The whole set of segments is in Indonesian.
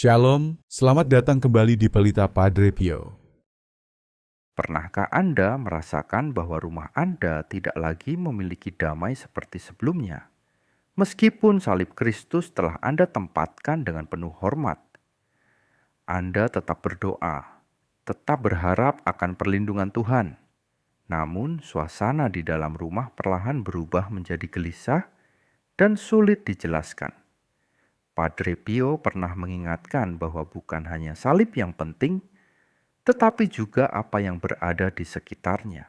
Shalom, selamat datang kembali di Pelita Padre Pio. Pernahkah Anda merasakan bahwa rumah Anda tidak lagi memiliki damai seperti sebelumnya? Meskipun salib Kristus telah Anda tempatkan dengan penuh hormat, Anda tetap berdoa, tetap berharap akan perlindungan Tuhan. Namun, suasana di dalam rumah perlahan berubah menjadi gelisah dan sulit dijelaskan. Padre Pio pernah mengingatkan bahwa bukan hanya salib yang penting, tetapi juga apa yang berada di sekitarnya.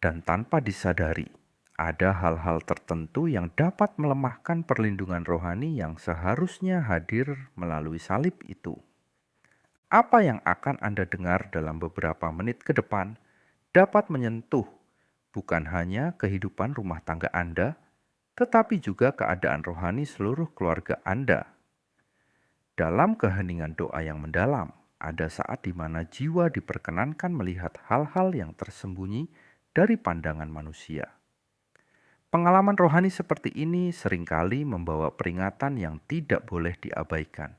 Dan tanpa disadari, ada hal-hal tertentu yang dapat melemahkan perlindungan rohani yang seharusnya hadir melalui salib itu. Apa yang akan Anda dengar dalam beberapa menit ke depan dapat menyentuh bukan hanya kehidupan rumah tangga Anda, tetapi juga keadaan rohani seluruh keluarga Anda. Dalam keheningan doa yang mendalam, ada saat di mana jiwa diperkenankan melihat hal-hal yang tersembunyi dari pandangan manusia. Pengalaman rohani seperti ini seringkali membawa peringatan yang tidak boleh diabaikan.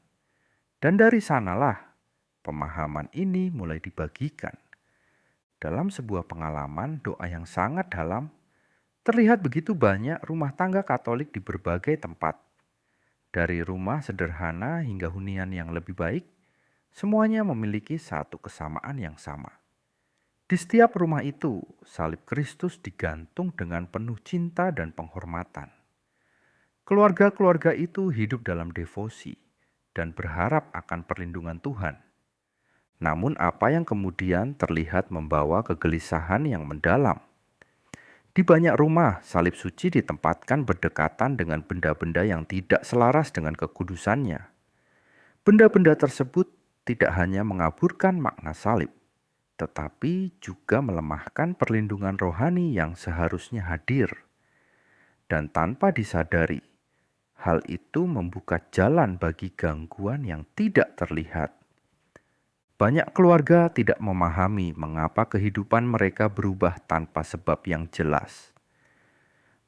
Dan dari sanalah pemahaman ini mulai dibagikan. Dalam sebuah pengalaman doa yang sangat dalam, terlihat begitu banyak rumah tangga Katolik di berbagai tempat. Dari rumah sederhana hingga hunian yang lebih baik, semuanya memiliki satu kesamaan yang sama. Di setiap rumah itu, salib Kristus digantung dengan penuh cinta dan penghormatan. Keluarga-keluarga itu hidup dalam devosi dan berharap akan perlindungan Tuhan. Namun apa yang kemudian terlihat membawa kegelisahan yang mendalam. Di banyak rumah, salib suci ditempatkan berdekatan dengan benda-benda yang tidak selaras dengan kekudusannya. Benda-benda tersebut tidak hanya mengaburkan makna salib, tetapi juga melemahkan perlindungan rohani yang seharusnya hadir. Dan tanpa disadari, hal itu membuka jalan bagi gangguan yang tidak terlihat. Banyak keluarga tidak memahami mengapa kehidupan mereka berubah tanpa sebab yang jelas.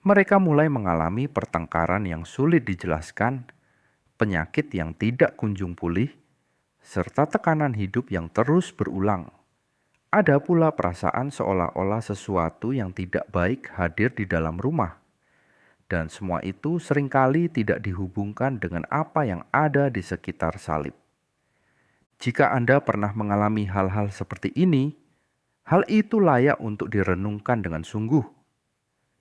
Mereka mulai mengalami pertengkaran yang sulit dijelaskan, penyakit yang tidak kunjung pulih, serta tekanan hidup yang terus berulang. Ada pula perasaan seolah-olah sesuatu yang tidak baik hadir di dalam rumah. Dan semua itu seringkali tidak dihubungkan dengan apa yang ada di sekitar salib. Jika Anda pernah mengalami hal-hal seperti ini, hal itu layak untuk direnungkan dengan sungguh.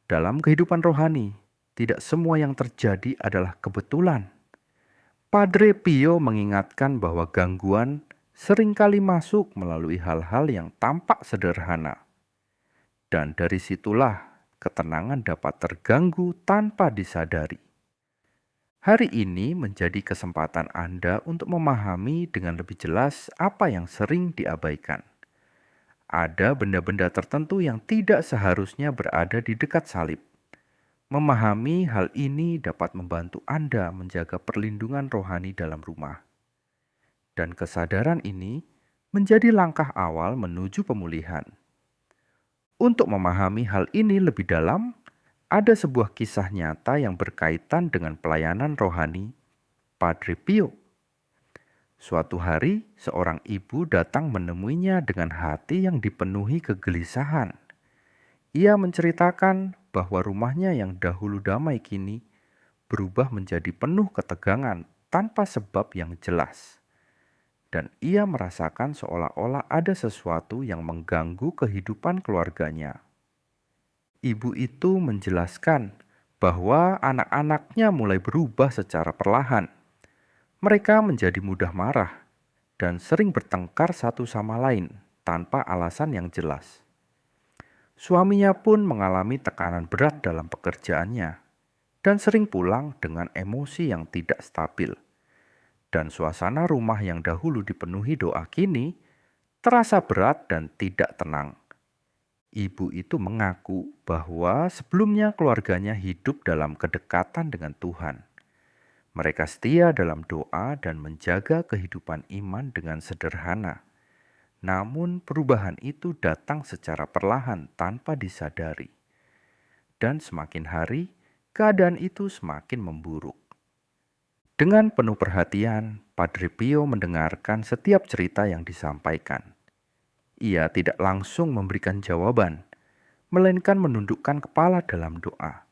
Dalam kehidupan rohani, tidak semua yang terjadi adalah kebetulan. Padre Pio mengingatkan bahwa gangguan seringkali masuk melalui hal-hal yang tampak sederhana. Dan dari situlah ketenangan dapat terganggu tanpa disadari. Hari ini menjadi kesempatan Anda untuk memahami dengan lebih jelas apa yang sering diabaikan. Ada benda-benda tertentu yang tidak seharusnya berada di dekat salib. Memahami hal ini dapat membantu Anda menjaga perlindungan rohani dalam rumah. Dan kesadaran ini menjadi langkah awal menuju pemulihan. Untuk memahami hal ini lebih dalam, ada sebuah kisah nyata yang berkaitan dengan pelayanan rohani Padre Pio. Suatu hari, seorang ibu datang menemuinya dengan hati yang dipenuhi kegelisahan. Ia menceritakan bahwa rumahnya yang dahulu damai kini berubah menjadi penuh ketegangan tanpa sebab yang jelas. Dan ia merasakan seolah-olah ada sesuatu yang mengganggu kehidupan keluarganya. Ibu itu menjelaskan bahwa anak-anaknya mulai berubah secara perlahan. Mereka menjadi mudah marah dan sering bertengkar satu sama lain tanpa alasan yang jelas. Suaminya pun mengalami tekanan berat dalam pekerjaannya dan sering pulang dengan emosi yang tidak stabil. Dan suasana rumah yang dahulu dipenuhi doa kini terasa berat dan tidak tenang. Ibu itu mengaku bahwa sebelumnya keluarganya hidup dalam kedekatan dengan Tuhan. Mereka setia dalam doa dan menjaga kehidupan iman dengan sederhana. Namun perubahan itu datang secara perlahan tanpa disadari. Dan semakin hari, keadaan itu semakin memburuk. Dengan penuh perhatian, Padre Pio mendengarkan setiap cerita yang disampaikan. Ia tidak langsung memberikan jawaban, melainkan menundukkan kepala dalam doa.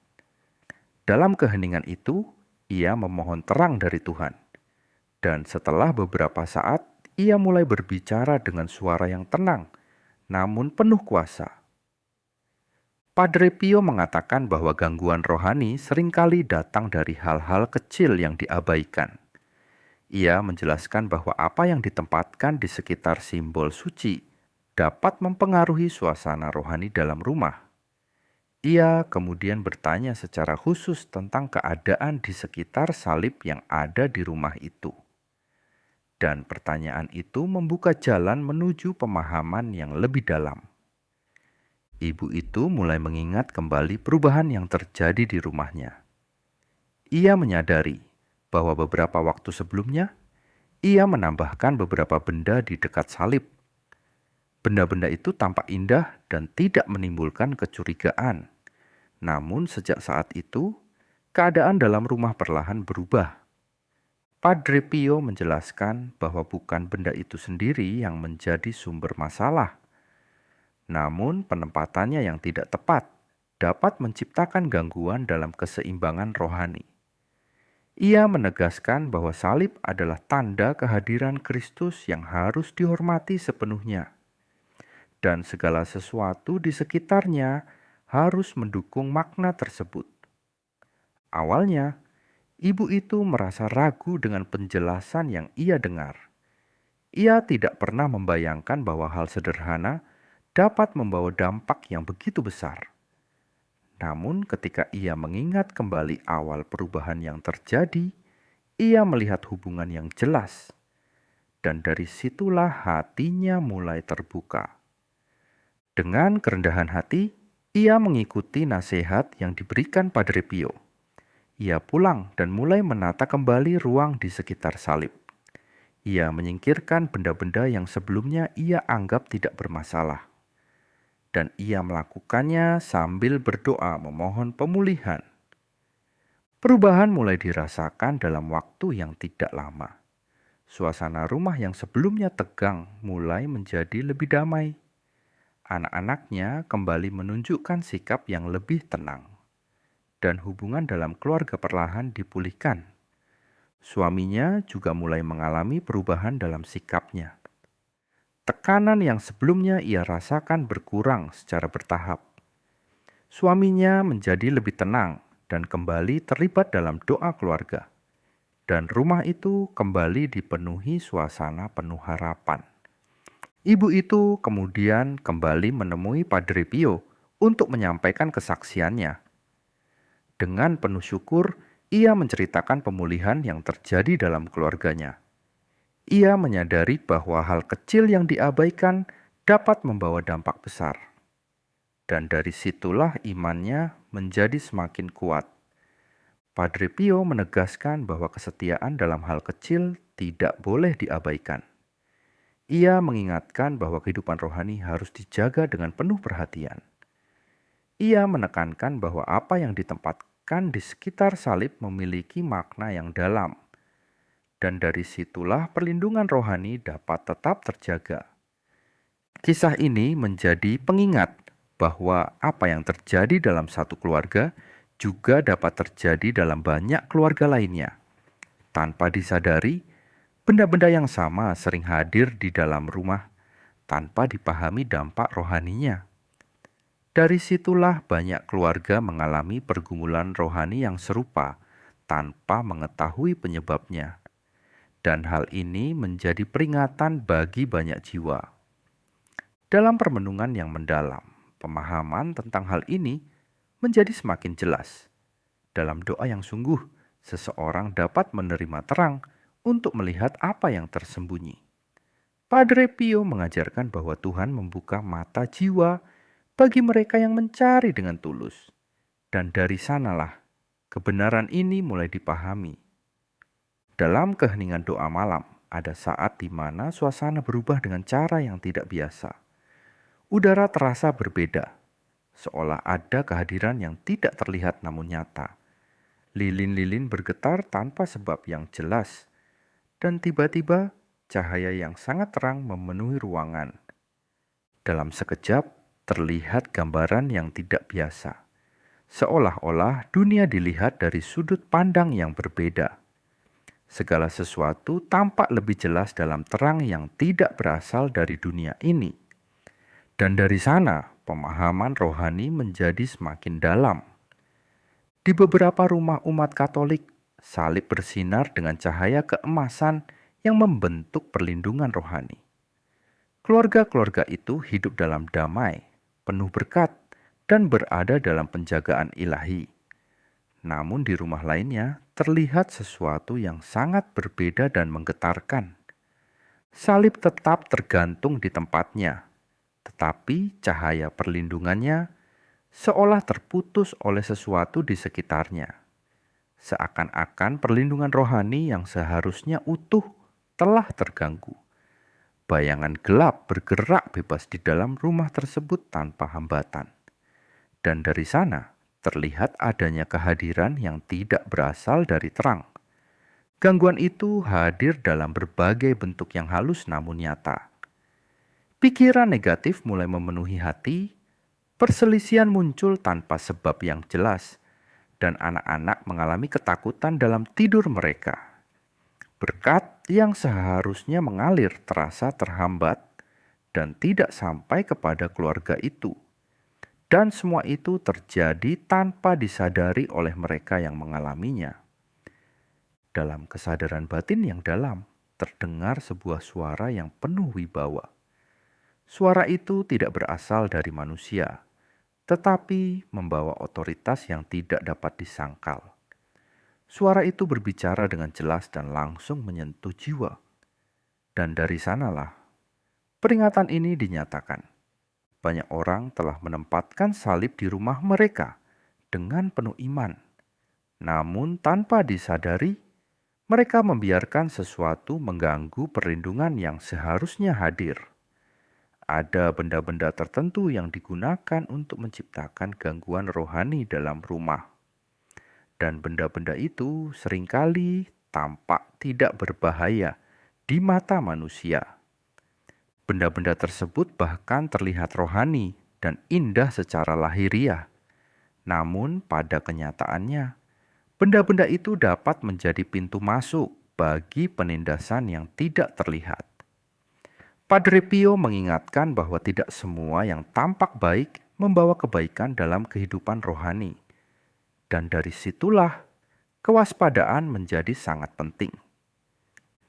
Dalam keheningan itu, ia memohon terang dari Tuhan. Dan setelah beberapa saat, ia mulai berbicara dengan suara yang tenang, namun penuh kuasa. Padre Pio mengatakan bahwa gangguan rohani seringkali datang dari hal-hal kecil yang diabaikan. Ia menjelaskan bahwa apa yang ditempatkan di sekitar simbol suci dapat mempengaruhi suasana rohani dalam rumah. Ia kemudian bertanya secara khusus tentang keadaan di sekitar salib yang ada di rumah itu. Dan pertanyaan itu membuka jalan menuju pemahaman yang lebih dalam. Ibu itu mulai mengingat kembali perubahan yang terjadi di rumahnya. Ia menyadari bahwa beberapa waktu sebelumnya, ia menambahkan beberapa benda di dekat salib. Benda-benda itu tampak indah dan tidak menimbulkan kecurigaan. Namun sejak saat itu, keadaan dalam rumah perlahan berubah. Padre Pio menjelaskan bahwa bukan benda itu sendiri yang menjadi sumber masalah. Namun penempatannya yang tidak tepat dapat menciptakan gangguan dalam keseimbangan rohani. Ia menegaskan bahwa salib adalah tanda kehadiran Kristus yang harus dihormati sepenuhnya. Dan segala sesuatu di sekitarnya harus mendukung makna tersebut. Awalnya, ibu itu merasa ragu dengan penjelasan yang ia dengar. Ia tidak pernah membayangkan bahwa hal sederhana dapat membawa dampak yang begitu besar. Namun ketika ia mengingat kembali awal perubahan yang terjadi, ia melihat hubungan yang jelas. Dan dari situlah hatinya mulai terbuka. Dengan kerendahan hati, ia mengikuti nasihat yang diberikan Padre Pio. Ia pulang dan mulai menata kembali ruang di sekitar salib. Ia menyingkirkan benda-benda yang sebelumnya ia anggap tidak bermasalah. Dan ia melakukannya sambil berdoa memohon pemulihan. Perubahan mulai dirasakan dalam waktu yang tidak lama. Suasana rumah yang sebelumnya tegang mulai menjadi lebih damai. Anak-anaknya kembali menunjukkan sikap yang lebih tenang. Dan hubungan dalam keluarga perlahan dipulihkan. Suaminya juga mulai mengalami perubahan dalam sikapnya. Tekanan yang sebelumnya ia rasakan berkurang secara bertahap. Suaminya menjadi lebih tenang dan kembali terlibat dalam doa keluarga. Dan rumah itu kembali dipenuhi suasana penuh harapan. Ibu itu kemudian kembali menemui Padre Pio untuk menyampaikan kesaksiannya. Dengan penuh syukur, ia menceritakan pemulihan yang terjadi dalam keluarganya. Ia menyadari bahwa hal kecil yang diabaikan dapat membawa dampak besar. Dan dari situlah imannya menjadi semakin kuat. Padre Pio menegaskan bahwa kesetiaan dalam hal kecil tidak boleh diabaikan. Ia mengingatkan bahwa kehidupan rohani harus dijaga dengan penuh perhatian. Ia menekankan bahwa apa yang ditempatkan di sekitar salib memiliki makna yang dalam. Dan dari situlah perlindungan rohani dapat tetap terjaga. Kisah ini menjadi pengingat bahwa apa yang terjadi dalam satu keluarga juga dapat terjadi dalam banyak keluarga lainnya. Tanpa disadari, benda-benda yang sama sering hadir di dalam rumah tanpa dipahami dampak rohaninya. Dari situlah banyak keluarga mengalami pergumulan rohani yang serupa tanpa mengetahui penyebabnya. Dan hal ini menjadi peringatan bagi banyak jiwa. Dalam permenungan yang mendalam, pemahaman tentang hal ini menjadi semakin jelas. Dalam doa yang sungguh, seseorang dapat menerima terang untuk melihat apa yang tersembunyi. Padre Pio mengajarkan bahwa Tuhan membuka mata jiwa bagi mereka yang mencari dengan tulus. Dan dari sanalah kebenaran ini mulai dipahami. Dalam keheningan doa malam, ada saat di mana suasana berubah dengan cara yang tidak biasa. Udara terasa berbeda, seolah ada kehadiran yang tidak terlihat namun nyata. Lilin-lilin bergetar tanpa sebab yang jelas, dan tiba-tiba cahaya yang sangat terang memenuhi ruangan. Dalam sekejap, terlihat gambaran yang tidak biasa. Seolah-olah dunia dilihat dari sudut pandang yang berbeda. Segala sesuatu tampak lebih jelas dalam terang yang tidak berasal dari dunia ini. Dan dari sana, pemahaman rohani menjadi semakin dalam. Di beberapa rumah umat Katolik, salib bersinar dengan cahaya keemasan yang membentuk perlindungan rohani. Keluarga-keluarga itu hidup dalam damai, penuh berkat, dan berada dalam penjagaan ilahi. Namun di rumah lainnya terlihat sesuatu yang sangat berbeda dan menggetarkan. Salib tetap tergantung di tempatnya, tetapi cahaya perlindungannya seolah terputus oleh sesuatu di sekitarnya. Seakan-akan perlindungan rohani yang seharusnya utuh telah terganggu. Bayangan gelap bergerak bebas di dalam rumah tersebut tanpa hambatan. Dan dari sana terlihat adanya kehadiran yang tidak berasal dari terang. Gangguan itu hadir dalam berbagai bentuk yang halus namun nyata. Pikiran negatif mulai memenuhi hati, perselisihan muncul tanpa sebab yang jelas, dan anak-anak mengalami ketakutan dalam tidur mereka. Berkat yang seharusnya mengalir terasa terhambat dan tidak sampai kepada keluarga itu. Dan semua itu terjadi tanpa disadari oleh mereka yang mengalaminya. Dalam kesadaran batin yang dalam, terdengar sebuah suara yang penuh wibawa. Suara itu tidak berasal dari manusia, tetapi membawa otoritas yang tidak dapat disangkal. Suara itu berbicara dengan jelas dan langsung menyentuh jiwa. Dan dari sanalah peringatan ini dinyatakan. Banyak orang telah menempatkan salib di rumah mereka dengan penuh iman. Namun tanpa disadari, mereka membiarkan sesuatu mengganggu perlindungan yang seharusnya hadir. Ada benda-benda tertentu yang digunakan untuk menciptakan gangguan rohani dalam rumah. Dan benda-benda itu seringkali tampak tidak berbahaya di mata manusia. Benda-benda tersebut bahkan terlihat rohani dan indah secara lahiriah. Namun pada kenyataannya, benda-benda itu dapat menjadi pintu masuk bagi penindasan yang tidak terlihat. Padre Pio mengingatkan bahwa tidak semua yang tampak baik membawa kebaikan dalam kehidupan rohani. Dan dari situlah kewaspadaan menjadi sangat penting.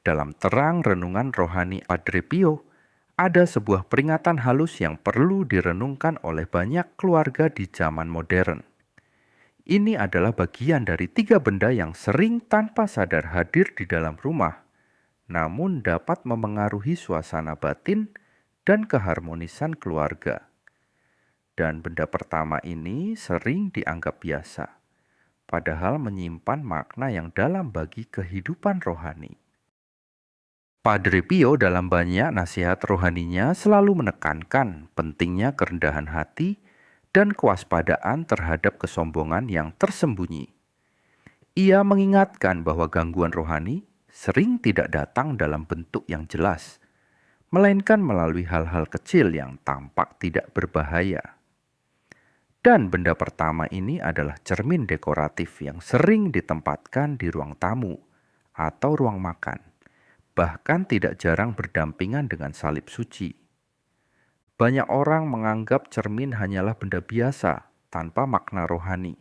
Dalam terang renungan rohani Padre Pio, ada sebuah peringatan halus yang perlu direnungkan oleh banyak keluarga di zaman modern. Ini adalah bagian dari 3 benda yang sering tanpa sadar hadir di dalam rumah, namun dapat memengaruhi suasana batin dan keharmonisan keluarga. Dan benda pertama ini sering dianggap biasa, padahal menyimpan makna yang dalam bagi kehidupan rohani. Padre Pio dalam banyak nasihat rohaninya selalu menekankan pentingnya kerendahan hati dan kewaspadaan terhadap kesombongan yang tersembunyi. Ia mengingatkan bahwa gangguan rohani sering tidak datang dalam bentuk yang jelas, melainkan melalui hal-hal kecil yang tampak tidak berbahaya. Dan benda pertama ini adalah cermin dekoratif yang sering ditempatkan di ruang tamu atau ruang makan. Bahkan tidak jarang berdampingan dengan salib suci. Banyak orang menganggap cermin hanyalah benda biasa tanpa makna rohani.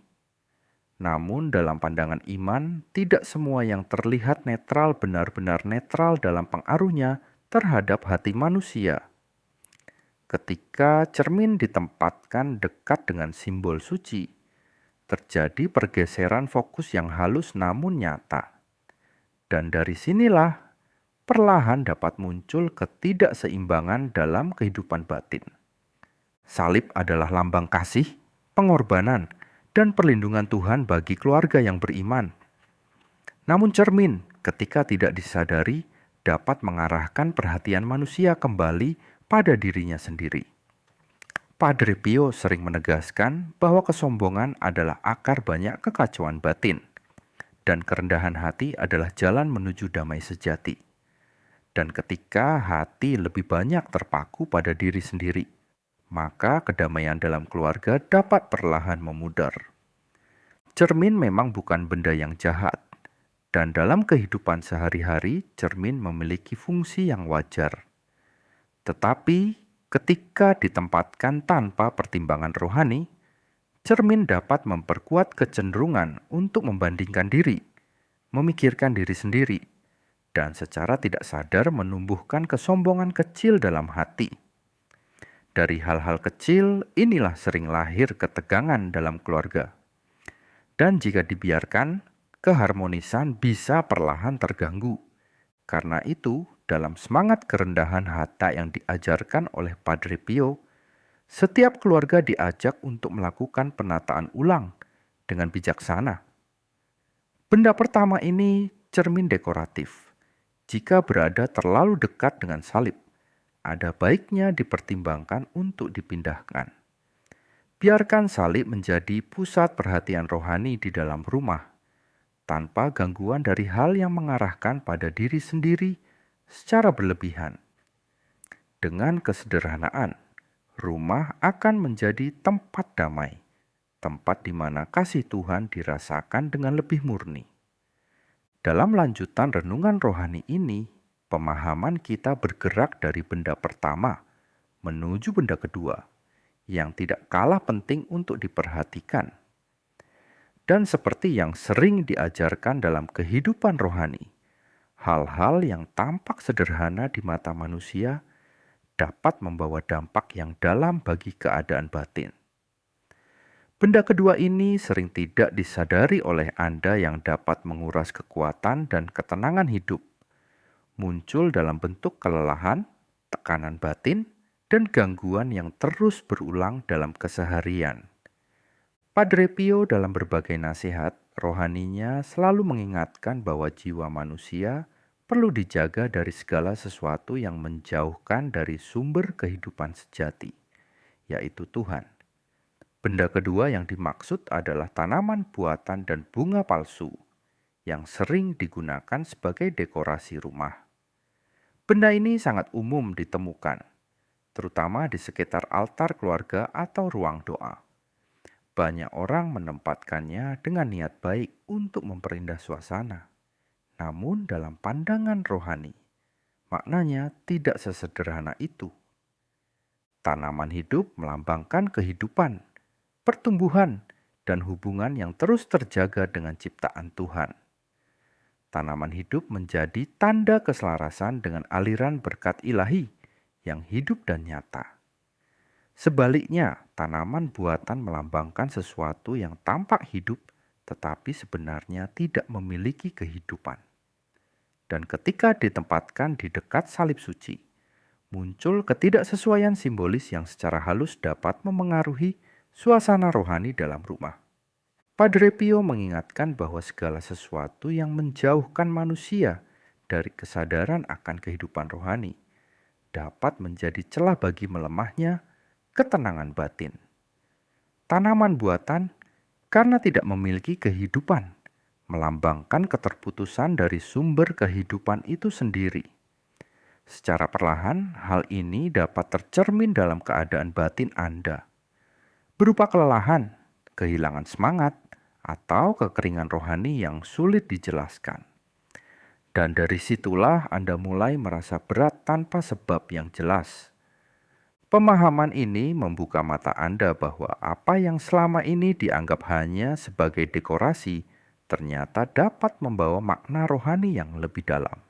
Namun dalam pandangan iman, tidak semua yang terlihat netral benar-benar netral dalam pengaruhnya terhadap hati manusia. Ketika cermin ditempatkan dekat dengan simbol suci, terjadi pergeseran fokus yang halus namun nyata. Dan dari sinilah perlahan dapat muncul ketidakseimbangan dalam kehidupan batin. Salib adalah lambang kasih, pengorbanan, dan perlindungan Tuhan bagi keluarga yang beriman. Namun cermin, ketika tidak disadari, dapat mengarahkan perhatian manusia kembali pada dirinya sendiri. Padre Pio sering menegaskan bahwa kesombongan adalah akar banyak kekacauan batin. Dan kerendahan hati adalah jalan menuju damai sejati. Dan ketika hati lebih banyak terpaku pada diri sendiri, maka kedamaian dalam keluarga dapat perlahan memudar. Cermin memang bukan benda yang jahat, dan dalam kehidupan sehari-hari cermin memiliki fungsi yang wajar. Tetapi ketika ditempatkan tanpa pertimbangan rohani, cermin dapat memperkuat kecenderungan untuk membandingkan diri, memikirkan diri sendiri, dan secara tidak sadar menumbuhkan kesombongan kecil dalam hati. Dari hal-hal kecil inilah sering lahir ketegangan dalam keluarga. Dan jika dibiarkan, keharmonisan bisa perlahan terganggu. Karena itu, dalam semangat kerendahan hati yang diajarkan oleh Padre Pio, setiap keluarga diajak untuk melakukan penataan ulang dengan bijaksana. Benda pertama ini cermin dekoratif. Jika berada terlalu dekat dengan salib, ada baiknya dipertimbangkan untuk dipindahkan. Biarkan salib menjadi pusat perhatian rohani di dalam rumah, tanpa gangguan dari hal yang mengarahkan pada diri sendiri secara berlebihan. Dengan kesederhanaan, rumah akan menjadi tempat damai, tempat di mana kasih Tuhan dirasakan dengan lebih murni. Dalam lanjutan renungan rohani ini, pemahaman kita bergerak dari benda pertama menuju benda kedua, yang tidak kalah penting untuk diperhatikan. Dan seperti yang sering diajarkan dalam kehidupan rohani, hal-hal yang tampak sederhana di mata manusia dapat membawa dampak yang dalam bagi keadaan batin. Benda kedua ini sering tidak disadari oleh Anda yang dapat menguras kekuatan dan ketenangan hidup. Muncul dalam bentuk kelelahan, tekanan batin, dan gangguan yang terus berulang dalam keseharian. Padre Pio dalam berbagai nasihat rohaninya selalu mengingatkan bahwa jiwa manusia perlu dijaga dari segala sesuatu yang menjauhkan dari sumber kehidupan sejati, yaitu Tuhan. Benda kedua yang dimaksud adalah tanaman buatan dan bunga palsu yang sering digunakan sebagai dekorasi rumah. Benda ini sangat umum ditemukan, terutama di sekitar altar keluarga atau ruang doa. Banyak orang menempatkannya dengan niat baik untuk memperindah suasana. Namun dalam pandangan rohani, maknanya tidak sesederhana itu. Tanaman hidup melambangkan kehidupan, pertumbuhan, dan hubungan yang terus terjaga dengan ciptaan Tuhan. Tanaman hidup menjadi tanda keselarasan dengan aliran berkat ilahi yang hidup dan nyata. Sebaliknya, tanaman buatan melambangkan sesuatu yang tampak hidup tetapi sebenarnya tidak memiliki kehidupan. Dan ketika ditempatkan di dekat salib suci, muncul ketidaksesuaian simbolis yang secara halus dapat memengaruhi suasana rohani dalam rumah. Padre Pio mengingatkan bahwa segala sesuatu yang menjauhkan manusia dari kesadaran akan kehidupan rohani dapat menjadi celah bagi melemahnya ketenangan batin. Tanaman buatan karena tidak memiliki kehidupan, melambangkan keterputusan dari sumber kehidupan itu sendiri. Secara perlahan, hal ini dapat tercermin dalam keadaan batin Anda, berupa kelelahan, kehilangan semangat, atau kekeringan rohani yang sulit dijelaskan. Dan dari situlah Anda mulai merasa berat tanpa sebab yang jelas. Pemahaman ini membuka mata Anda bahwa apa yang selama ini dianggap hanya sebagai dekorasi ternyata dapat membawa makna rohani yang lebih dalam.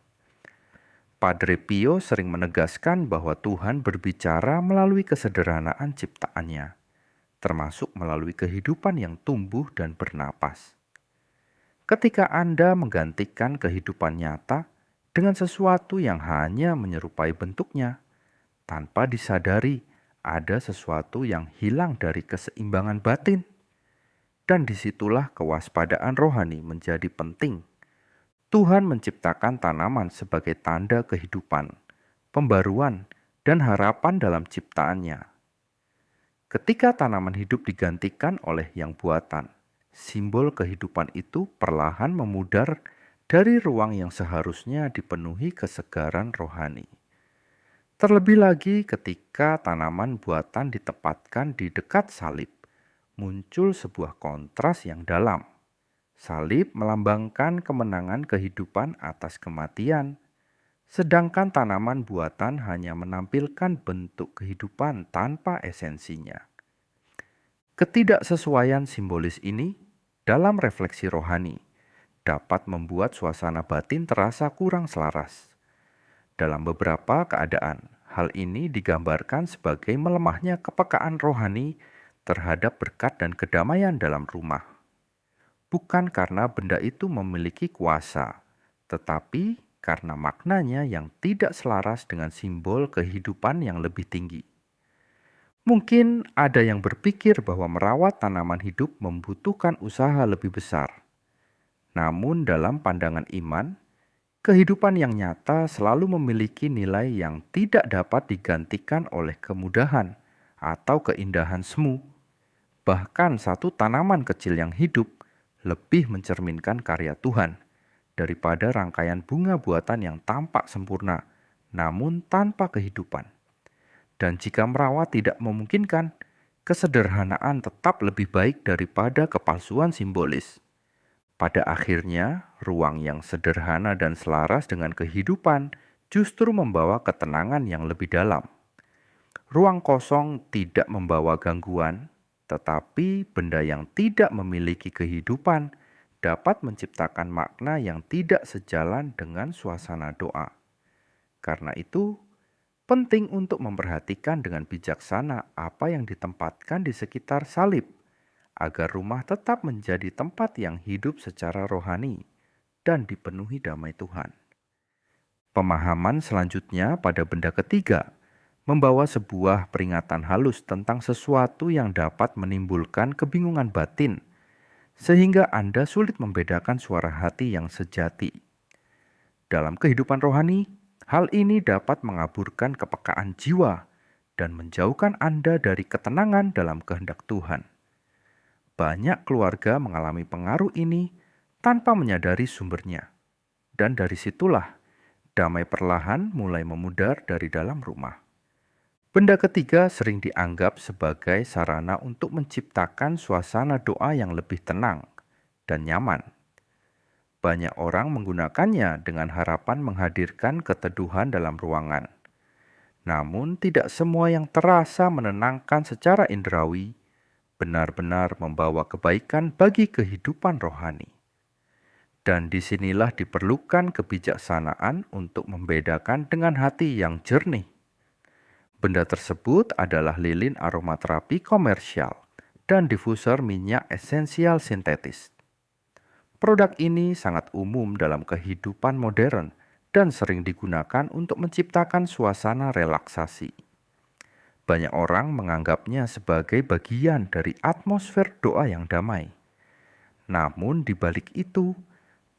Padre Pio sering menegaskan bahwa Tuhan berbicara melalui kesederhanaan ciptaannya, termasuk melalui kehidupan yang tumbuh dan bernapas. Ketika Anda menggantikan kehidupan nyata dengan sesuatu yang hanya menyerupai bentuknya, tanpa disadari ada sesuatu yang hilang dari keseimbangan batin. Dan disitulah kewaspadaan rohani menjadi penting. Tuhan menciptakan tanaman sebagai tanda kehidupan, pembaruan, dan harapan dalam ciptaannya. Ketika tanaman hidup digantikan oleh yang buatan, simbol kehidupan itu perlahan memudar dari ruang yang seharusnya dipenuhi kesegaran rohani. Terlebih lagi ketika tanaman buatan ditempatkan di dekat salib, muncul sebuah kontras yang dalam. Salib melambangkan kemenangan kehidupan atas kematian, sedangkan tanaman buatan hanya menampilkan bentuk kehidupan tanpa esensinya. Ketidaksesuaian simbolis ini dalam refleksi rohani dapat membuat suasana batin terasa kurang selaras. Dalam beberapa keadaan, hal ini digambarkan sebagai melemahnya kepekaan rohani terhadap berkat dan kedamaian dalam rumah. Bukan karena benda itu memiliki kuasa, tetapi karena maknanya yang tidak selaras dengan simbol kehidupan yang lebih tinggi. Mungkin ada yang berpikir bahwa merawat tanaman hidup membutuhkan usaha lebih besar. Namun dalam pandangan iman, kehidupan yang nyata selalu memiliki nilai yang tidak dapat digantikan oleh kemudahan atau keindahan semu. Bahkan satu tanaman kecil yang hidup lebih mencerminkan karya Tuhan daripada rangkaian bunga buatan yang tampak sempurna, namun tanpa kehidupan. Dan jika merawat tidak memungkinkan, kesederhanaan tetap lebih baik daripada kepalsuan simbolis. Pada akhirnya, ruang yang sederhana dan selaras dengan kehidupan justru membawa ketenangan yang lebih dalam. Ruang kosong tidak membawa gangguan, tetapi benda yang tidak memiliki kehidupan dapat menciptakan makna yang tidak sejalan dengan suasana doa. Karena itu, penting untuk memperhatikan dengan bijaksana apa yang ditempatkan di sekitar salib, agar rumah tetap menjadi tempat yang hidup secara rohani dan dipenuhi damai Tuhan. Pemahaman selanjutnya pada benda ketiga membawa sebuah peringatan halus tentang sesuatu yang dapat menimbulkan kebingungan batin, sehingga Anda sulit membedakan suara hati yang sejati. Dalam kehidupan rohani, hal ini dapat mengaburkan kepekaan jiwa dan menjauhkan Anda dari ketenangan dalam kehendak Tuhan. Banyak keluarga mengalami pengaruh ini tanpa menyadari sumbernya, dan dari situlah damai perlahan mulai memudar dari dalam rumah. Benda ketiga sering dianggap sebagai sarana untuk menciptakan suasana doa yang lebih tenang dan nyaman. Banyak orang menggunakannya dengan harapan menghadirkan keteduhan dalam ruangan. Namun tidak semua yang terasa menenangkan secara indrawi benar-benar membawa kebaikan bagi kehidupan rohani. Dan disinilah diperlukan kebijaksanaan untuk membedakan dengan hati yang jernih. Benda tersebut adalah lilin aromaterapi komersial dan difusor minyak esensial sintetis. Produk ini sangat umum dalam kehidupan modern dan sering digunakan untuk menciptakan suasana relaksasi. Banyak orang menganggapnya sebagai bagian dari atmosfer doa yang damai. Namun di balik itu,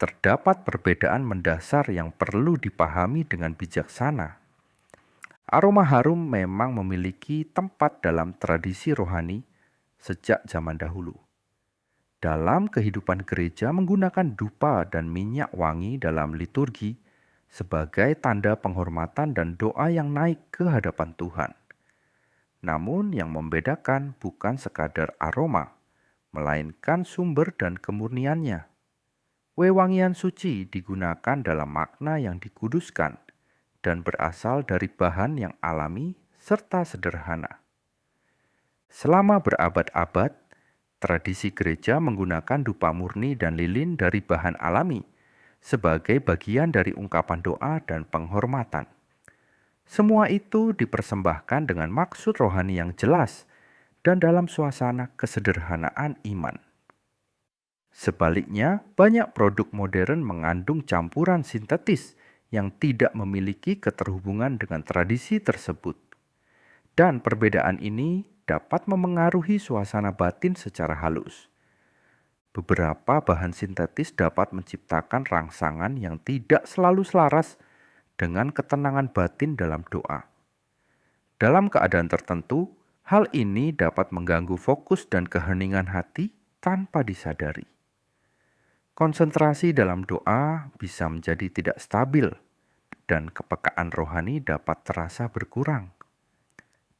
terdapat perbedaan mendasar yang perlu dipahami dengan bijaksana. Aroma harum memang memiliki tempat dalam tradisi rohani sejak zaman dahulu. Dalam kehidupan gereja menggunakan dupa dan minyak wangi dalam liturgi sebagai tanda penghormatan dan doa yang naik ke hadapan Tuhan. Namun yang membedakan bukan sekadar aroma, melainkan sumber dan kemurniannya. Wewangian suci digunakan dalam makna yang dikuduskan dan berasal dari bahan yang alami serta sederhana. Selama berabad-abad, tradisi gereja menggunakan dupa murni dan lilin dari bahan alami sebagai bagian dari ungkapan doa dan penghormatan. Semua itu dipersembahkan dengan maksud rohani yang jelas dan dalam suasana kesederhanaan iman. Sebaliknya, banyak produk modern mengandung campuran sintetis yang tidak memiliki keterhubungan dengan tradisi tersebut. Dan perbedaan ini dapat memengaruhi suasana batin secara halus. Beberapa bahan sintetis dapat menciptakan rangsangan yang tidak selalu selaras dengan ketenangan batin dalam doa. Dalam keadaan tertentu, hal ini dapat mengganggu fokus dan keheningan hati tanpa disadari. Konsentrasi dalam doa bisa menjadi tidak stabil, dan kepekaan rohani dapat terasa berkurang.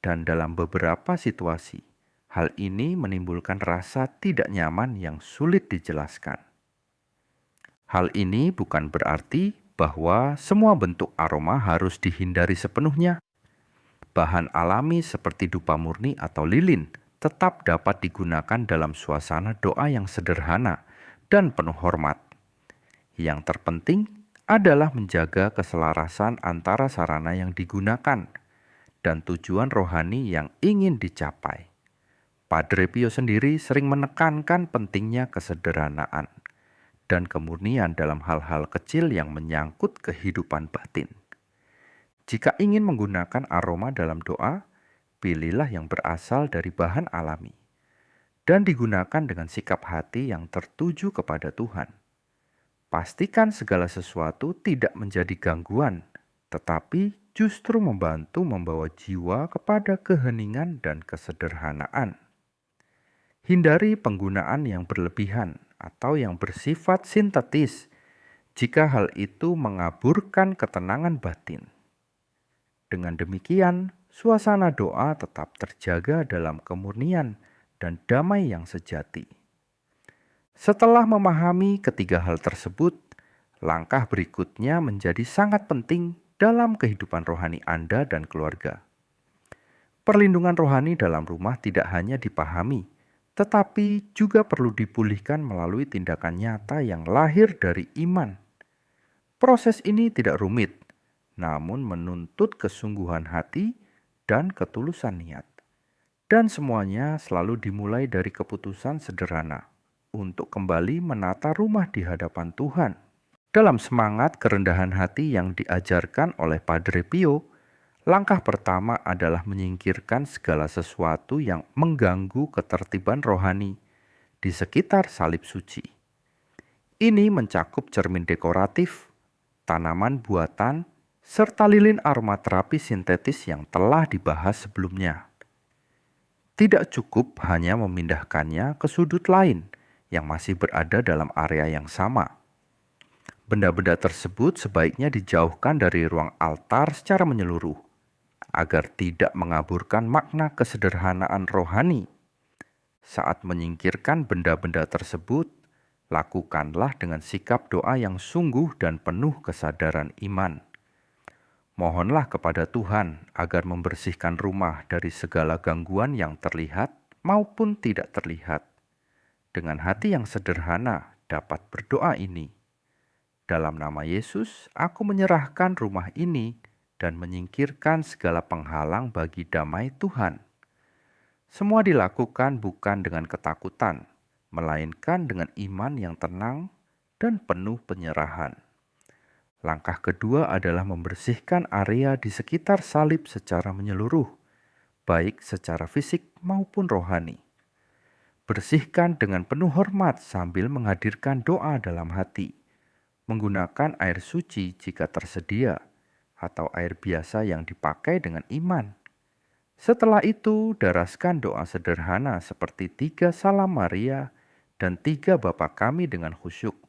Dan dalam beberapa situasi, hal ini menimbulkan rasa tidak nyaman yang sulit dijelaskan. Hal ini bukan berarti bahwa semua bentuk aroma harus dihindari sepenuhnya. Bahan alami seperti dupa murni atau lilin tetap dapat digunakan dalam suasana doa yang sederhana dan penuh hormat. Yang terpenting adalah menjaga keselarasan antara sarana yang digunakan dan tujuan rohani yang ingin dicapai. Padre Pio sendiri sering menekankan pentingnya kesederhanaan dan kemurnian dalam hal-hal kecil yang menyangkut kehidupan batin. Jika ingin menggunakan aroma dalam doa, pilihlah yang berasal dari bahan alami dan digunakan dengan sikap hati yang tertuju kepada Tuhan. Pastikan segala sesuatu tidak menjadi gangguan, tetapi justru membantu membawa jiwa kepada keheningan dan kesederhanaan. Hindari penggunaan yang berlebihan atau yang bersifat sintetis jika hal itu mengaburkan ketenangan batin. Dengan demikian, suasana doa tetap terjaga dalam kemurnian dan damai yang sejati. Setelah memahami ketiga hal tersebut, langkah berikutnya menjadi sangat penting dalam kehidupan rohani Anda dan keluarga. Perlindungan rohani dalam rumah tidak hanya dipahami, tetapi juga perlu dipulihkan melalui tindakan nyata yang lahir dari iman. Proses ini tidak rumit, namun menuntut kesungguhan hati dan ketulusan niat. Dan semuanya selalu dimulai dari keputusan sederhana untuk kembali menata rumah di hadapan Tuhan. Dalam semangat kerendahan hati yang diajarkan oleh Padre Pio, langkah pertama adalah menyingkirkan segala sesuatu yang mengganggu ketertiban rohani di sekitar salib suci. Ini mencakup cermin dekoratif, tanaman buatan, serta lilin aromaterapi sintetis yang telah dibahas sebelumnya. Tidak cukup hanya memindahkannya ke sudut lain yang masih berada dalam area yang sama. Benda-benda tersebut sebaiknya dijauhkan dari ruang altar secara menyeluruh, agar tidak mengaburkan makna kesederhanaan rohani. Saat menyingkirkan benda-benda tersebut, lakukanlah dengan sikap doa yang sungguh dan penuh kesadaran iman. Mohonlah kepada Tuhan agar membersihkan rumah dari segala gangguan yang terlihat maupun tidak terlihat. Dengan hati yang sederhana dapat berdoa ini. Dalam nama Yesus, aku menyerahkan rumah ini dan menyingkirkan segala penghalang bagi damai Tuhan. Semua dilakukan bukan dengan ketakutan, melainkan dengan iman yang tenang dan penuh penyerahan. Langkah kedua adalah membersihkan area di sekitar salib secara menyeluruh, baik secara fisik maupun rohani. Bersihkan dengan penuh hormat sambil menghadirkan doa dalam hati, menggunakan air suci jika tersedia, atau air biasa yang dipakai dengan iman. Setelah itu, daraskan doa sederhana seperti 3 Salam Maria dan 3 Bapa Kami dengan khusyuk.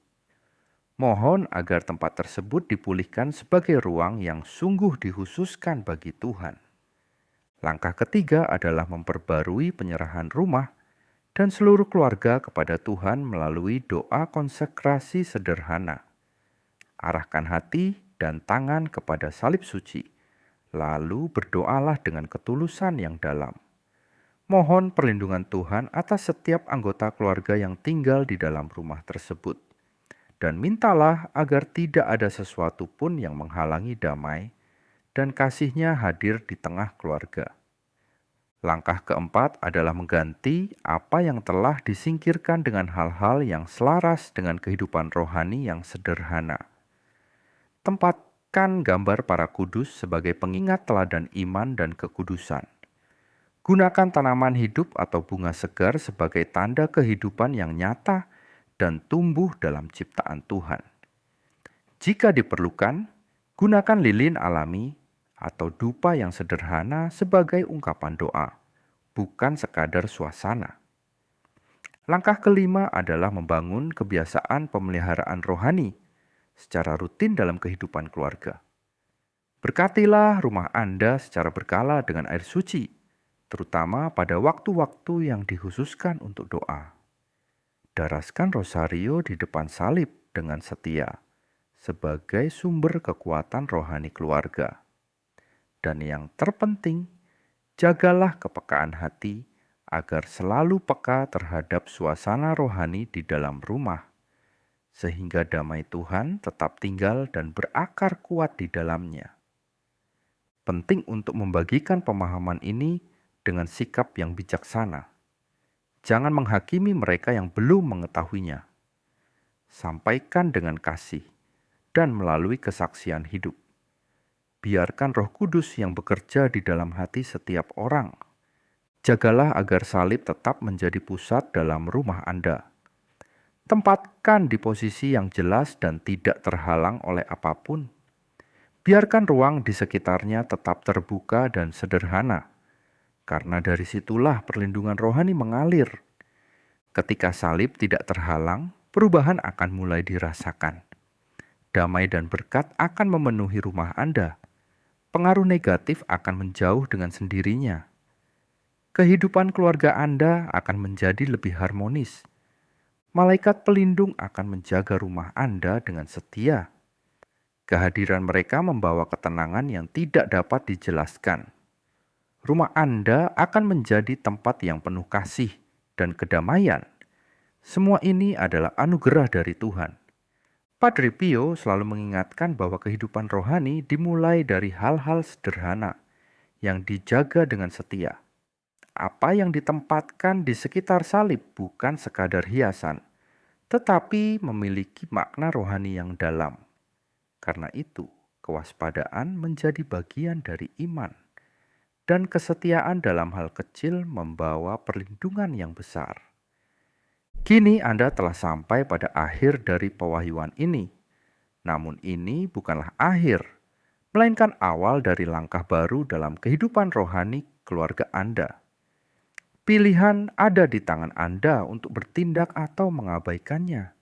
Mohon agar tempat tersebut dipulihkan sebagai ruang yang sungguh dikhususkan bagi Tuhan. Langkah ketiga adalah memperbarui penyerahan rumah dan seluruh keluarga kepada Tuhan melalui doa konsekrasi sederhana. Arahkan hati dan tangan kepada salib suci, lalu berdoalah dengan ketulusan yang dalam. Mohon perlindungan Tuhan atas setiap anggota keluarga yang tinggal di dalam rumah tersebut. Dan mintalah agar tidak ada sesuatu pun yang menghalangi damai dan kasih-Nya hadir di tengah keluarga. Langkah keempat adalah mengganti apa yang telah disingkirkan dengan hal-hal yang selaras dengan kehidupan rohani yang sederhana. Tempatkan gambar para kudus sebagai pengingat teladan iman dan kekudusan. Gunakan tanaman hidup atau bunga segar sebagai tanda kehidupan yang nyata dan tumbuh dalam ciptaan Tuhan. Jika diperlukan, gunakan lilin alami atau dupa yang sederhana sebagai ungkapan doa, bukan sekadar suasana. Langkah kelima adalah membangun kebiasaan pemeliharaan rohani secara rutin dalam kehidupan keluarga. Berkatilah rumah Anda secara berkala dengan air suci, terutama pada waktu-waktu yang dikhususkan untuk doa. Daraskan rosario di depan salib dengan setia sebagai sumber kekuatan rohani keluarga. Dan yang terpenting, jagalah kepekaan hati agar selalu peka terhadap suasana rohani di dalam rumah, sehingga damai Tuhan tetap tinggal dan berakar kuat di dalamnya. Penting untuk membagikan pemahaman ini dengan sikap yang bijaksana. Jangan menghakimi mereka yang belum mengetahuinya. Sampaikan dengan kasih dan melalui kesaksian hidup. Biarkan Roh Kudus yang bekerja di dalam hati setiap orang. Jagalah agar salib tetap menjadi pusat dalam rumah Anda. Tempatkan di posisi yang jelas dan tidak terhalang oleh apapun. Biarkan ruang di sekitarnya tetap terbuka dan sederhana, karena dari situlah perlindungan rohani mengalir. Ketika salib tidak terhalang, perubahan akan mulai dirasakan. Damai dan berkat akan memenuhi rumah Anda. Pengaruh negatif akan menjauh dengan sendirinya. Kehidupan keluarga Anda akan menjadi lebih harmonis. Malaikat pelindung akan menjaga rumah Anda dengan setia. Kehadiran mereka membawa ketenangan yang tidak dapat dijelaskan. Rumah Anda akan menjadi tempat yang penuh kasih dan kedamaian. Semua ini adalah anugerah dari Tuhan. Padre Pio selalu mengingatkan bahwa kehidupan rohani dimulai dari hal-hal sederhana yang dijaga dengan setia. Apa yang ditempatkan di sekitar salib bukan sekadar hiasan, tetapi memiliki makna rohani yang dalam. Karena itu, kewaspadaan menjadi bagian dari iman, dan kesetiaan dalam hal kecil membawa perlindungan yang besar. Kini Anda telah sampai pada akhir dari pewahyuan ini. Namun ini bukanlah akhir, melainkan awal dari langkah baru dalam kehidupan rohani keluarga Anda. Pilihan ada di tangan Anda untuk bertindak atau mengabaikannya.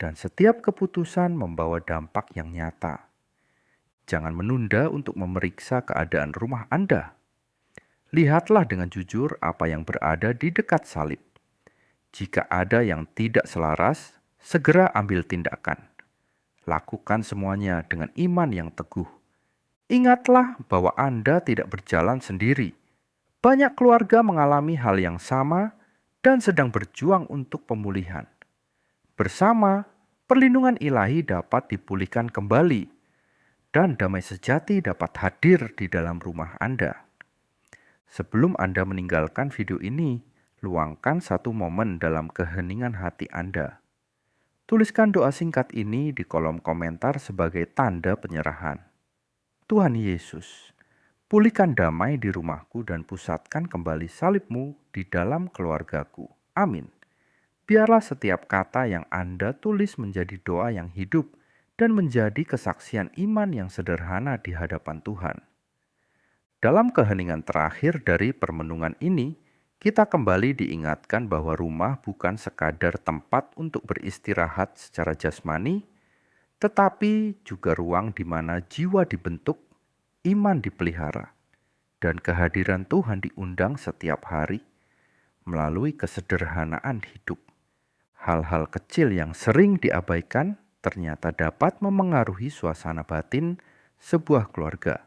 Dan setiap keputusan membawa dampak yang nyata. Jangan menunda untuk memeriksa keadaan rumah Anda. Lihatlah dengan jujur apa yang berada di dekat salib. Jika ada yang tidak selaras, segera ambil tindakan. Lakukan semuanya dengan iman yang teguh. Ingatlah bahwa Anda tidak berjalan sendiri. Banyak keluarga mengalami hal yang sama dan sedang berjuang untuk pemulihan. Bersama, perlindungan ilahi dapat dipulihkan kembali, dan damai sejati dapat hadir di dalam rumah Anda. Sebelum Anda meninggalkan video ini, luangkan satu momen dalam keheningan hati Anda. Tuliskan doa singkat ini di kolom komentar sebagai tanda penyerahan. Tuhan Yesus, pulihkan damai di rumahku dan pusatkan kembali salib-Mu di dalam keluargaku. Amin. Biarlah setiap kata yang Anda tulis menjadi doa yang hidup dan menjadi kesaksian iman yang sederhana di hadapan Tuhan. Dalam keheningan terakhir dari permenungan ini, kita kembali diingatkan bahwa rumah bukan sekadar tempat untuk beristirahat secara jasmani, tetapi juga ruang di mana jiwa dibentuk, iman dipelihara, dan kehadiran Tuhan diundang setiap hari melalui kesederhanaan hidup. Hal-hal kecil yang sering diabaikan ternyata dapat memengaruhi suasana batin sebuah keluarga.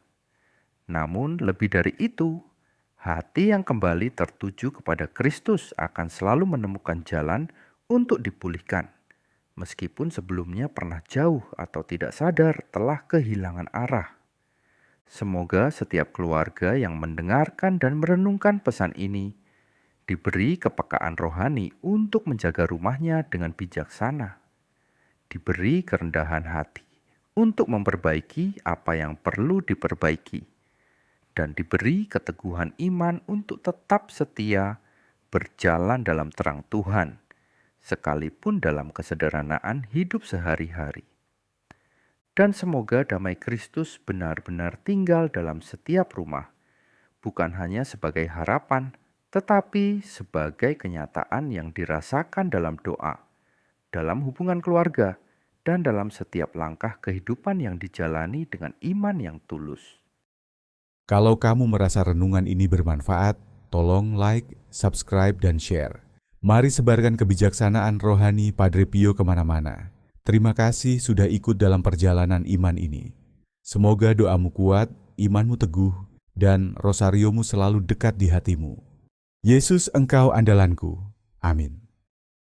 Namun lebih dari itu, hati yang kembali tertuju kepada Kristus akan selalu menemukan jalan untuk dipulihkan, meskipun sebelumnya pernah jauh atau tidak sadar telah kehilangan arah. Semoga setiap keluarga yang mendengarkan dan merenungkan pesan ini diberi kepekaan rohani untuk menjaga rumahnya dengan bijaksana, diberi kerendahan hati untuk memperbaiki apa yang perlu diperbaiki, dan diberi keteguhan iman untuk tetap setia berjalan dalam terang Tuhan, sekalipun dalam kesederhanaan hidup sehari-hari. Dan semoga damai Kristus benar-benar tinggal dalam setiap rumah, bukan hanya sebagai harapan, tetapi sebagai kenyataan yang dirasakan dalam doa, dalam hubungan keluarga, dan dalam setiap langkah kehidupan yang dijalani dengan iman yang tulus. Kalau kamu merasa renungan ini bermanfaat, tolong like, subscribe, dan share. Mari sebarkan kebijaksanaan rohani Padre Pio kemana-mana. Terima kasih sudah ikut dalam perjalanan iman ini. Semoga doamu kuat, imanmu teguh, dan rosariomu selalu dekat di hatimu. Yesus engkau andalanku. Amin.